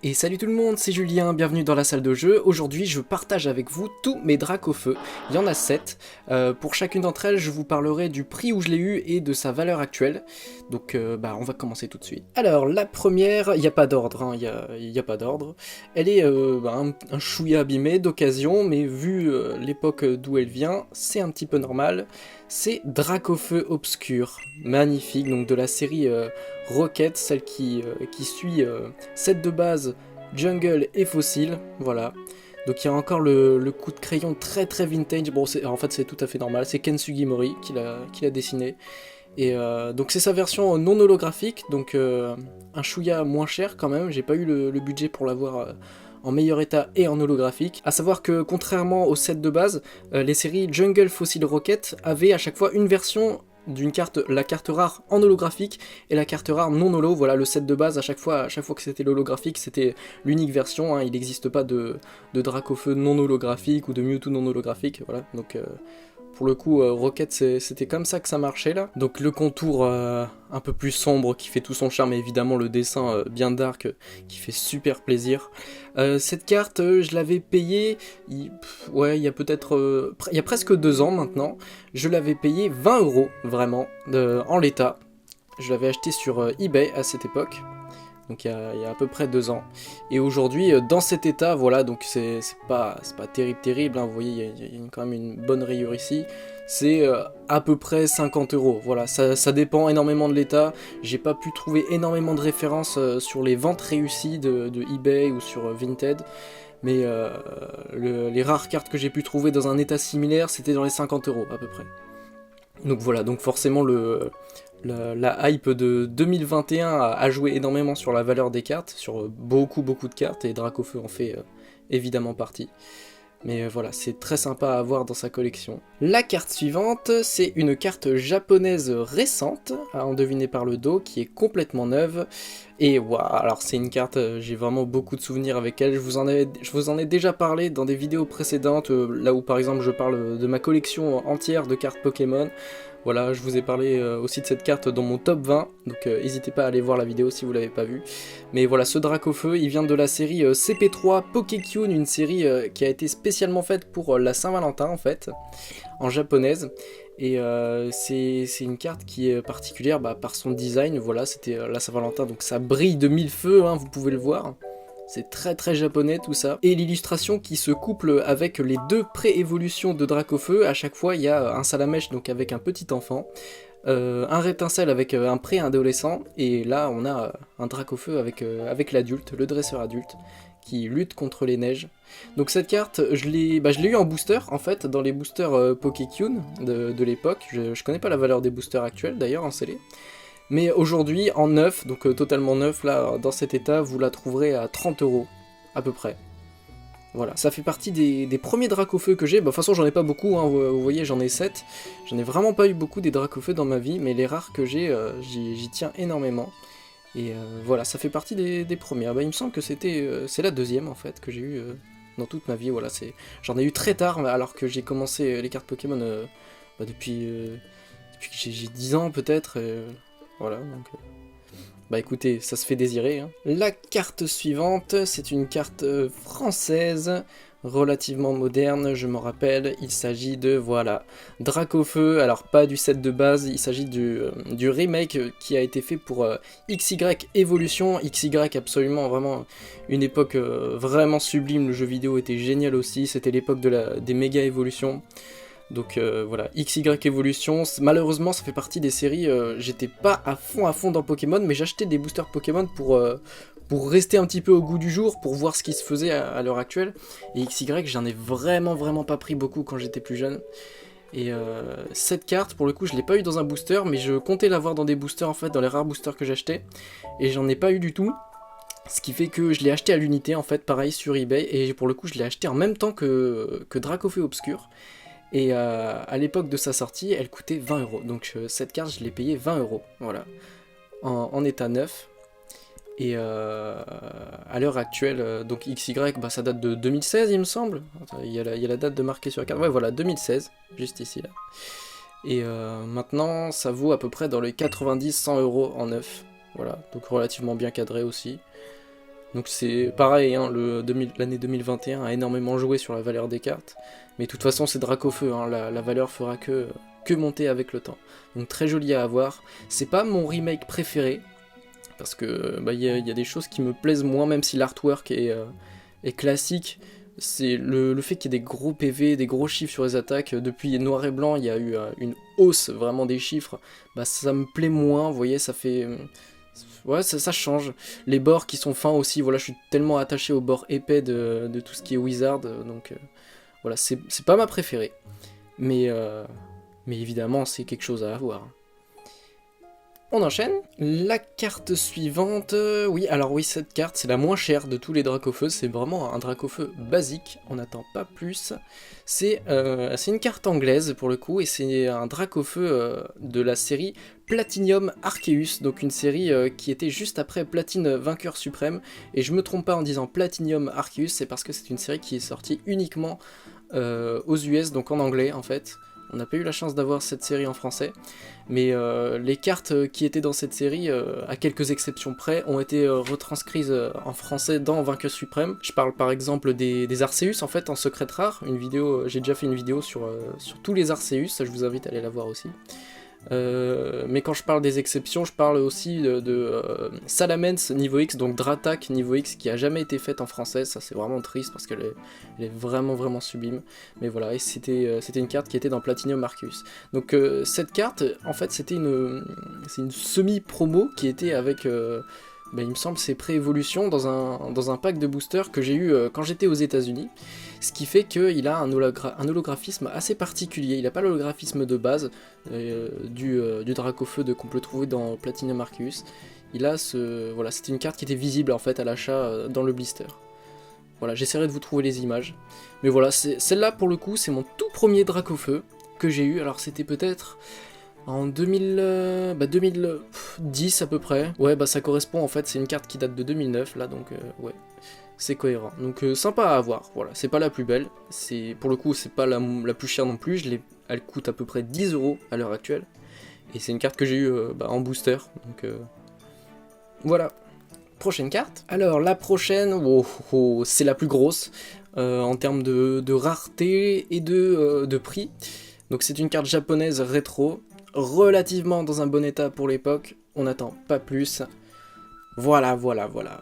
Et salut tout le monde, c'est Julien, bienvenue dans la salle de jeu. Aujourd'hui, je partage avec vous tous mes Dracofeu. Il y en a 7. Pour chacune d'entre elles, je vous parlerai du prix où je l'ai eu et de sa valeur actuelle. Donc, on va commencer tout de suite. Alors, la première, il n'y a pas d'ordre, hein, il y a pas d'ordre. Elle est un chouïa abîmé d'occasion, mais vu l'époque d'où elle vient, c'est un petit peu normal. C'est Dracofeu Obscur, magnifique, donc de la série Rocket, celle qui suit set de base, jungle et fossile, voilà. Donc il y a encore le coup de crayon très très vintage, bon en fait c'est tout à fait normal, c'est Ken Sugimori qui l'a dessiné. Et donc c'est sa version non holographique, donc un chouïa moins cher quand même, j'ai pas eu le budget pour l'avoir en meilleur état et en holographique. A savoir que contrairement au set de base, les séries Jungle Fossil Rocket avaient à chaque fois une version d'une carte, la carte rare en holographique et la carte rare non holo. Voilà, le set de base, à chaque fois que c'était l'holographique, c'était l'unique version, hein. Il n'existe pas de Dracofeu non holographique ou de Mewtwo non holographique, voilà. Donc pour le coup, Rocket, c'était comme ça que ça marchait là. Donc le contour un peu plus sombre qui fait tout son charme, et évidemment le dessin bien dark qui fait super plaisir. Cette carte, je l'avais payée, il y a peut-être, il y a presque 2 ans maintenant. Je l'avais payé 20 euros vraiment en l'état. Je l'avais acheté sur eBay à cette époque. Donc il y a à peu près 2 ans. Et aujourd'hui, dans cet état, voilà, donc c'est pas terrible, hein, vous voyez, il y a quand même une bonne rayure ici. C'est à peu près 50 euros. Voilà, ça dépend énormément de l'état. J'ai pas pu trouver énormément de références sur les ventes réussies de eBay ou sur Vinted. Mais les rares cartes que j'ai pu trouver dans un état similaire, c'était dans les 50 euros à peu près. Donc voilà, donc forcément la hype de 2021 a joué énormément sur la valeur des cartes, sur beaucoup de cartes, et Dracofeu en fait évidemment partie. Mais voilà, c'est très sympa à avoir dans sa collection. La carte suivante, c'est une carte japonaise récente, à en deviner par le dos, qui est complètement neuve. Et waouh, alors c'est une carte, j'ai vraiment beaucoup de souvenirs avec elle. Je vous en ai déjà parlé dans des vidéos précédentes, là où par exemple je parle de ma collection entière de cartes Pokémon. Voilà, je vous ai parlé aussi de cette carte dans mon top 20, donc n'hésitez pas à aller voir la vidéo si vous l'avez pas vue. Mais voilà, ce Dracofeu, il vient de la série CP3 Pokékyun, une série qui a été spécialement faite pour la Saint-Valentin en fait, en japonaise. Et c'est une carte qui est particulière par son design, voilà, c'était la Saint-Valentin, donc ça brille de mille feux, hein, vous pouvez le voir. C'est très très japonais tout ça. Et l'illustration qui se couple avec les 2 pré-évolutions de Dracofeu, à chaque fois il y a un Salamèche donc avec un petit enfant, un Rétincelle avec un pré-adolescent, et là on a un Dracofeu avec l'adulte, le dresseur adulte, qui lutte contre les neiges. Donc cette carte, je l'ai eu en booster en fait, dans les boosters Pokékyun de l'époque. Je connais pas la valeur des boosters actuels d'ailleurs en scellé. Mais aujourd'hui, en neuf, donc totalement neuf, là, dans cet état, vous la trouverez à 30 euros, à peu près. Voilà, ça fait partie des premiers Dracofeu que j'ai. De toute façon, j'en ai pas beaucoup, hein, vous voyez, j'en ai 7. J'en ai vraiment pas eu beaucoup des Dracofeu dans ma vie, mais les rares que j'ai, j'y tiens énormément. Et voilà, ça fait partie des premières. Il me semble que c'est la deuxième, en fait, que j'ai eu dans toute ma vie. Voilà, j'en ai eu très tard, alors que j'ai commencé les cartes Pokémon depuis que j'ai 10 ans, peut-être. Voilà, donc... écoutez, ça se fait désirer, hein. La carte suivante, c'est une carte française, relativement moderne, je m'en rappelle. Il s'agit de, voilà, Dracofeu. Alors pas du set de base, il s'agit du remake qui a été fait pour XY Evolution. XY, absolument, vraiment une époque vraiment sublime. Le jeu vidéo était génial aussi, c'était l'époque des méga évolutions. Donc voilà, XY Evolution, malheureusement ça fait partie des séries, j'étais pas à fond dans Pokémon, mais j'achetais des boosters Pokémon pour rester un petit peu au goût du jour, pour voir ce qui se faisait à l'heure actuelle. Et XY, j'en ai vraiment pas pris beaucoup quand j'étais plus jeune. Et cette carte, pour le coup, je l'ai pas eu dans un booster, mais je comptais l'avoir dans des boosters en fait, dans les rares boosters que j'achetais. Et j'en ai pas eu du tout. Ce qui fait que je l'ai acheté à l'unité en fait, pareil sur eBay, et pour le coup je l'ai acheté en même temps que Dracofeu Obscur. Et à l'époque de sa sortie, elle coûtait 20 euros. Donc cette carte, je l'ai payée 20 euros, voilà, en état neuf. Et à l'heure actuelle, donc XY, ça date de 2016, il me semble. Attends, il y a la date de marquée sur la carte. Ouais, voilà, 2016, juste ici, là. Et maintenant, ça vaut à peu près dans les 90-100 euros en neuf. Voilà, donc relativement bien cadré aussi. Donc c'est pareil, hein, l'année 2021 a énormément joué sur la valeur des cartes, mais de toute façon c'est Dracofeu, hein, la valeur fera que monter avec le temps. Donc très joli à avoir. C'est pas mon remake préféré, parce que bah, y a des choses qui me plaisent moins, même si l'artwork est classique. C'est le fait qu'il y ait des gros PV, des gros chiffres sur les attaques. Depuis Noir et Blanc, il y a eu une hausse vraiment des chiffres. Bah, ça me plaît moins, vous voyez, ça fait... Ouais, ça change. Les bords qui sont fins aussi, voilà, je suis tellement attaché aux bords épais de tout ce qui est Wizard, donc voilà, c'est pas ma préférée. Mais évidemment, c'est quelque chose à avoir. On enchaîne. La carte suivante, oui, alors oui, cette carte, c'est la moins chère de tous les Dracofeu, c'est vraiment un Dracofeu basique, on n'attend pas plus. C'est une carte anglaise pour le coup, et c'est un Dracofeu de la série Platinum Arceus, donc une série qui était juste après Platine Vainqueur Suprême, et je me trompe pas en disant Platinum Arceus, c'est parce que c'est une série qui est sortie uniquement aux US, donc en anglais en fait. On n'a pas eu la chance d'avoir cette série en français, mais les cartes qui étaient dans cette série, à quelques exceptions près, ont été retranscrites en français dans Vainqueur Suprême. Je parle par exemple des Arceus en fait en secret rare, j'ai déjà fait une vidéo sur tous les Arceus, je vous invite à aller la voir aussi. Mais quand je parle des exceptions, je parle aussi de Salamence niveau X, donc Dratak niveau X, qui a jamais été faite en français. Ça c'est vraiment triste parce qu'elle est vraiment sublime. Mais voilà, et c'était une carte qui était dans Platinum Arceus. Donc cette carte, en fait, c'est une semi-promo qui était avec... il me semble c'est pré-évolution dans un pack de boosters que j'ai eu quand j'étais aux États-Unis, ce qui fait qu'il a un holographisme assez particulier. Il n'a pas l'holographisme de base du Dracofeu qu'on peut trouver dans Platinum Arceus. Il a voilà, c'était une carte qui était visible en fait à l'achat dans le blister. Voilà, j'essaierai de vous trouver les images. Mais voilà, celle-là pour le coup, c'est mon tout premier Dracofeu que j'ai eu. Alors c'était peut-être en 2010 à peu près. Ouais, bah ça correspond en fait, c'est une carte qui date de 2009 là, donc ouais, c'est cohérent. Donc sympa à avoir, voilà, c'est pas la plus belle, pour le coup c'est pas la plus chère non plus, elle coûte à peu près 10 € à l'heure actuelle. Et c'est une carte que j'ai eue en booster, donc voilà. Prochaine carte. Alors la prochaine, c'est la plus grosse en termes de rareté et de prix. Donc c'est une carte japonaise rétro, relativement dans un bon état pour l'époque, on n'attend pas plus. Voilà.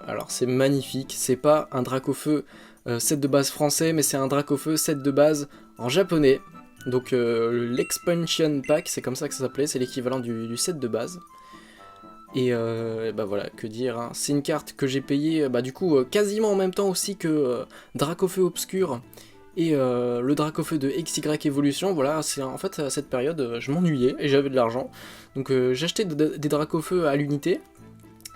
Alors c'est magnifique, c'est pas un Dracofeu set de base français, mais c'est un Dracofeu set de base en japonais. Donc l'expansion pack, c'est comme ça que ça s'appelait, c'est l'équivalent du set de base. Et bah voilà, que dire, hein. C'est une carte que j'ai payée du coup quasiment en même temps aussi que Dracofeu Obscur et le Dracofeu de XY Evolution. Voilà, c'est en fait à cette période je m'ennuyais et j'avais de l'argent, donc j'achetais des Dracofeu à l'unité,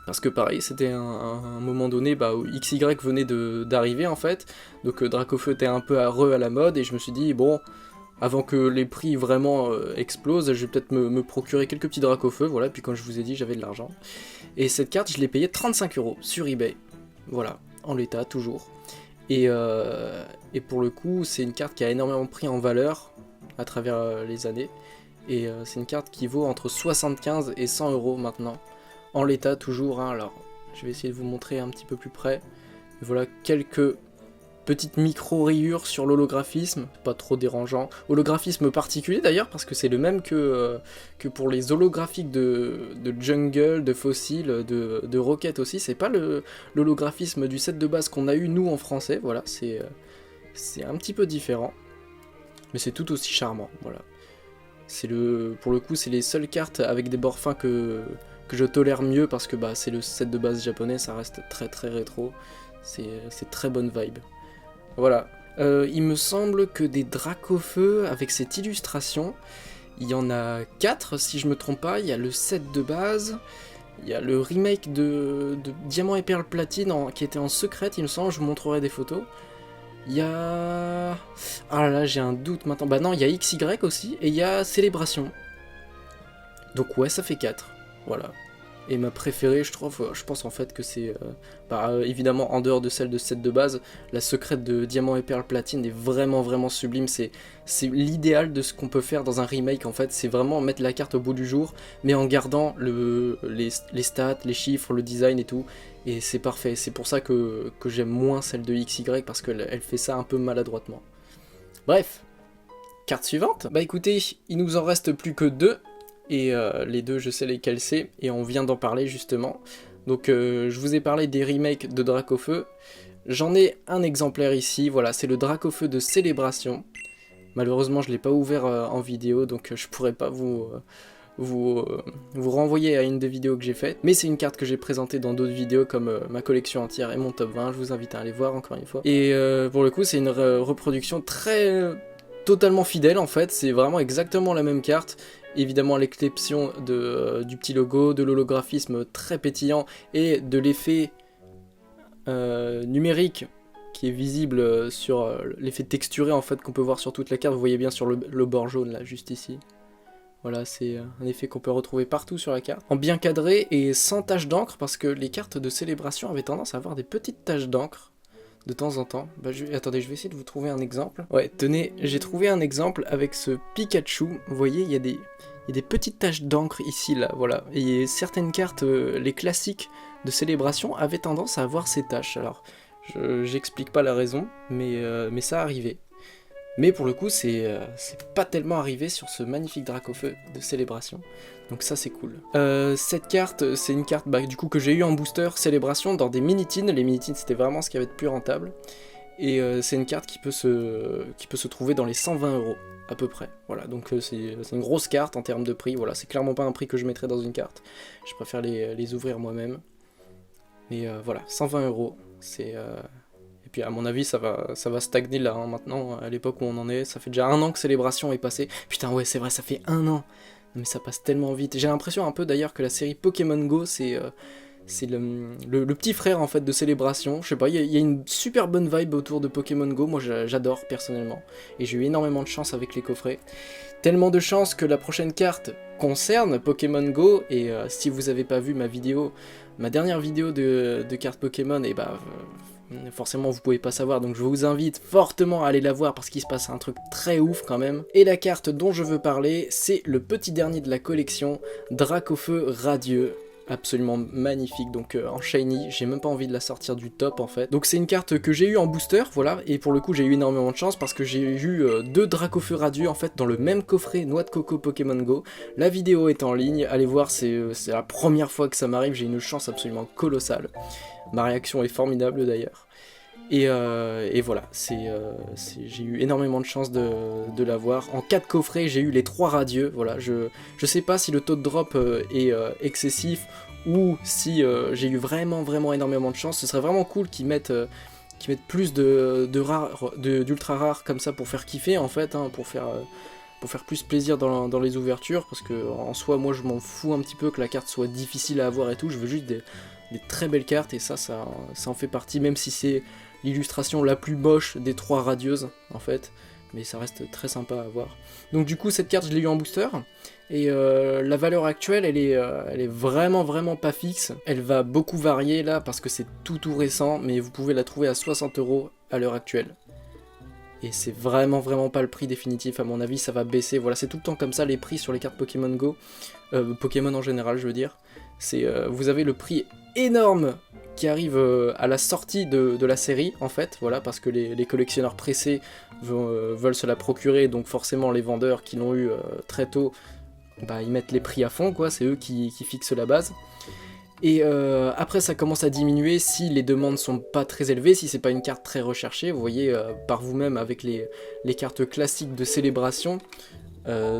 parce que pareil c'était un moment donné où XY venait d'arriver en fait, donc Dracofeu était un peu à la mode, et je me suis dit bon, avant que les prix vraiment explosent, je vais peut-être me procurer quelques petits Dracofeu, voilà, puis quand je vous ai dit j'avais de l'argent. Et cette carte je l'ai payée 35 € sur eBay, voilà, en l'état toujours. Et pour le coup, c'est une carte qui a énormément pris en valeur à travers les années. Et c'est une carte qui vaut entre 75 et 100 € maintenant. En l'état toujours, hein. Alors, je vais essayer de vous montrer un petit peu plus près. Voilà quelques petites micro-rayures sur l'holographisme, pas trop dérangeant. Holographisme particulier d'ailleurs, parce que c'est le même que pour les holographiques de Jungle, de Fossil, de Rocket aussi. C'est pas l'holographisme du set de base qu'on a eu nous en français, voilà, c'est un petit peu différent. Mais c'est tout aussi charmant, voilà. Pour le coup, c'est les seules cartes avec des bords fins que je tolère mieux, parce que c'est le set de base japonais, ça reste très rétro. C'est très bonne vibe. Voilà, il me semble que des Dracofeu avec cette illustration, il y en a 4 si je me trompe pas. Il y a le set de base, il y a le remake de Diamant et Perle Platine qui était en secret, il me semble, je vous montrerai des photos. Il y a... Ah là là, j'ai un doute maintenant. Bah non, il y a XY aussi, et il y a Célébration. Donc ouais, ça fait 4, voilà. Et ma préférée, je pense en fait que c'est, évidemment en dehors de celle de set de base, la secrète de Diamant et Perle Platine est vraiment vraiment sublime, c'est l'idéal de ce qu'on peut faire dans un remake en fait, c'est vraiment mettre la carte au bout du jour, mais en gardant les stats, les chiffres, le design et tout, et c'est parfait, c'est pour ça que j'aime moins celle de XY, parce qu'elle fait ça un peu maladroitement. Bref, carte suivante. Bah écoutez, il nous en reste plus que 2. Et les 2 je sais lesquels c'est, et on vient d'en parler justement. Donc je vous ai parlé des remakes de Dracofeu. J'en ai un exemplaire ici, voilà, c'est le Dracofeu de Célébration. Malheureusement je ne l'ai pas ouvert en vidéo, donc je pourrais pas vous renvoyer à une des vidéos que j'ai faites. Mais c'est une carte que j'ai présentée dans d'autres vidéos comme ma collection entière et mon top 20, je vous invite à aller voir encore une fois. Et pour le coup c'est une reproduction totalement fidèle en fait, c'est vraiment exactement la même carte. Évidemment à l'exception du petit logo, de l'holographisme très pétillant et de l'effet numérique qui est visible sur l'effet texturé en fait qu'on peut voir sur toute la carte. Vous voyez bien sur le bord jaune là, juste ici. Voilà, c'est un effet qu'on peut retrouver partout sur la carte. En bien cadré et sans taches d'encre, parce que les cartes de Célébration avaient tendance à avoir des petites taches d'encre de temps en temps. Attendez, je vais essayer de vous trouver un exemple. Ouais, tenez, j'ai trouvé un exemple avec ce Pikachu. Vous voyez, il y a des petites taches d'encre ici, là, voilà. Et certaines cartes, les classiques de Célébration, avaient tendance à avoir ces taches. Alors, j'explique pas la raison, mais ça arrivait. Mais pour le coup, c'est pas tellement arrivé sur ce magnifique Dracofeu de Célébration. Donc ça, c'est cool. Cette carte, c'est une carte du coup que j'ai eu en booster Célébration dans des mini-tins. Les mini-tins, c'était vraiment ce qu'il y avait de plus rentable. Et c'est une carte qui peut se trouver dans les 120 € à peu près. Voilà, donc c'est une grosse carte en termes de prix. Voilà, c'est clairement pas un prix que je mettrais dans une carte. Je préfère les ouvrir moi-même. Mais voilà, 120 €, c'est... Et puis à mon avis ça va stagner là hein, maintenant, à l'époque où on en est. Ça fait déjà 1 an que Célébration est passée. Putain ouais c'est vrai, ça fait 1 an. Mais ça passe tellement vite. J'ai l'impression un peu d'ailleurs que la série Pokémon Go c'est le petit frère en fait de Célébration. Je sais pas, il y a une super bonne vibe autour de Pokémon Go. Moi j'adore personnellement. Et j'ai eu énormément de chance avec les coffrets. Tellement de chance que la prochaine carte concerne Pokémon Go. Et si vous avez pas vu ma dernière vidéo de cartes Pokémon, et forcément vous pouvez pas savoir, donc je vous invite fortement à aller la voir parce qu'il se passe un truc très ouf quand même. Et la carte dont je veux parler, c'est le petit dernier de la collection, Dracofeu Radieux. Absolument magnifique, donc en shiny, j'ai même pas envie de la sortir du top en fait. Donc c'est une carte que j'ai eu en booster, voilà, et pour le coup j'ai eu énormément de chance parce que j'ai eu 2 Dracofeu Radieux en fait dans le même coffret Noix de Coco Pokémon Go. La vidéo est en ligne, allez voir, c'est la première fois que ça m'arrive, j'ai une chance absolument colossale. Ma réaction est formidable d'ailleurs. Et voilà, j'ai eu énormément de chance de l'avoir. En 4 coffrets, j'ai eu les 3 radieux. Voilà, je sais pas si le taux de drop est excessif ou si j'ai eu vraiment énormément de chance. Ce serait vraiment cool qu'ils mettent plus d'ultra rares comme ça pour faire kiffer en fait, hein, pour faire plus plaisir dans les ouvertures, parce que en soi moi je m'en fous un petit peu que la carte soit difficile à avoir et tout, je veux juste des très belles cartes, et ça en fait partie, même si c'est l'illustration la plus moche des 3 radieuses en fait, mais ça reste très sympa à voir. Donc du coup cette carte je l'ai eu en booster, et la valeur actuelle elle est vraiment pas fixe, elle va beaucoup varier là parce que c'est tout récent, mais vous pouvez la trouver à 60 € à l'heure actuelle. Et c'est vraiment pas le prix définitif, à mon avis ça va baisser, voilà, c'est tout le temps comme ça les prix sur les cartes Pokémon Go, Pokémon en général je veux dire, c'est vous avez le prix énorme qui arrive à la sortie de la série en fait, voilà, parce que les collectionneurs pressés veulent se la procurer, donc forcément les vendeurs qui l'ont eu très tôt, ils mettent les prix à fond quoi, c'est eux qui fixent la base. Et après ça commence à diminuer si les demandes sont pas très élevées, si c'est pas une carte très recherchée, vous voyez par vous-même avec les cartes classiques de Célébration,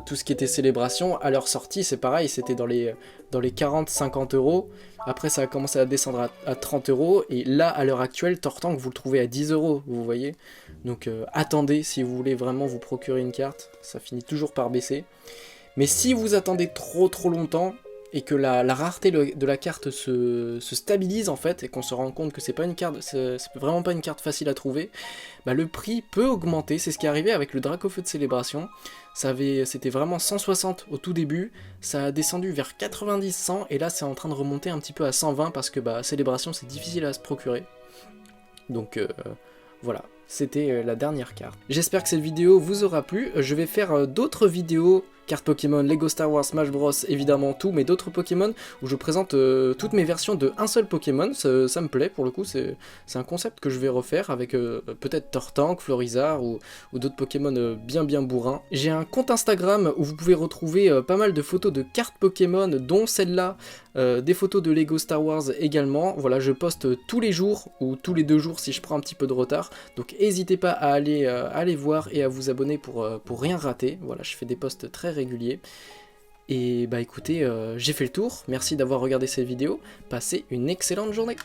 tout ce qui était Célébration, à leur sortie c'est pareil, c'était dans les 40-50 €, après ça a commencé à descendre à 30 €, et là à l'heure actuelle Tortank vous le trouvez à 10 €, vous voyez, donc attendez si vous voulez vraiment vous procurer une carte, ça finit toujours par baisser. Mais si vous attendez trop longtemps, et que la rareté de la carte se stabilise en fait, et qu'on se rend compte que c'est pas une carte, c'est vraiment pas une carte facile à trouver, bah le prix peut augmenter. C'est ce qui est arrivé avec le Dracofeu de Célébration. C'était vraiment 160 au tout début, ça a descendu vers 90-100, et là c'est en train de remonter un petit peu à 120 parce que bah Célébration c'est difficile à se procurer. Donc voilà, c'était la dernière carte. J'espère que cette vidéo vous aura plu. Je vais faire d'autres vidéos, cartes Pokémon, Lego Star Wars, Smash Bros, évidemment tout, mais d'autres Pokémon où je présente toutes mes versions de un seul Pokémon. Ça me plaît pour le coup, c'est un concept que je vais refaire avec peut-être Tortank, Florizarre ou d'autres Pokémon bien bourrins. J'ai un compte Instagram où vous pouvez retrouver pas mal de photos de cartes Pokémon, dont celle-là, des photos de Lego Star Wars également. Voilà, je poste tous les jours ou tous les 2 jours si je prends un petit peu de retard, donc n'hésitez pas à aller voir et à vous abonner pour rien rater. Voilà, je fais des posts très réguliers. Et bah écoutez, j'ai fait le tour, merci d'avoir regardé cette vidéo, passez une excellente journée.